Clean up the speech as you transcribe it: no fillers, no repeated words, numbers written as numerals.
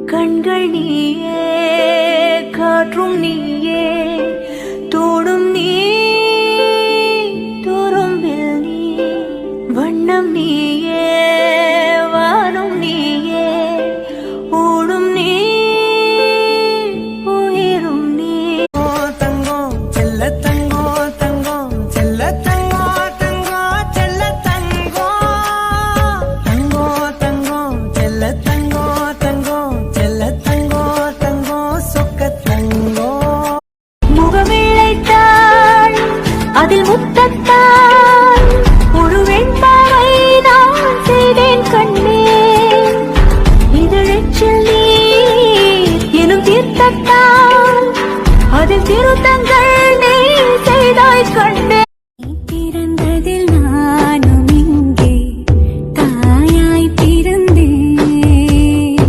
கண்கள் நீயே, காற்றும் நீயே, தோடும் நீ, துரும்பில் நீ, வண்ணம் நீயே, வானும் நீயே, ஊடும் நீ, உயிரும் நீ. தங்கம் செல்ல தங்கம் தங்கம் செல்ல தங்கம் தங்கம் செல்ல தங்கம் தங்கம் தங்கம் செல்ல தங்கம் தங்கம் செல்ல தங்கம் தங்கம் சொக்க தங்கம். முகமிழைத்தாள் அதில் முத்தத்தாள் ஒரு வெண்பாவை நான் செய்தேன் கண்ணே. இதழச்சில் நீர் எனும் தீர்த்தத்தால் அதில் திருத்தங்கள்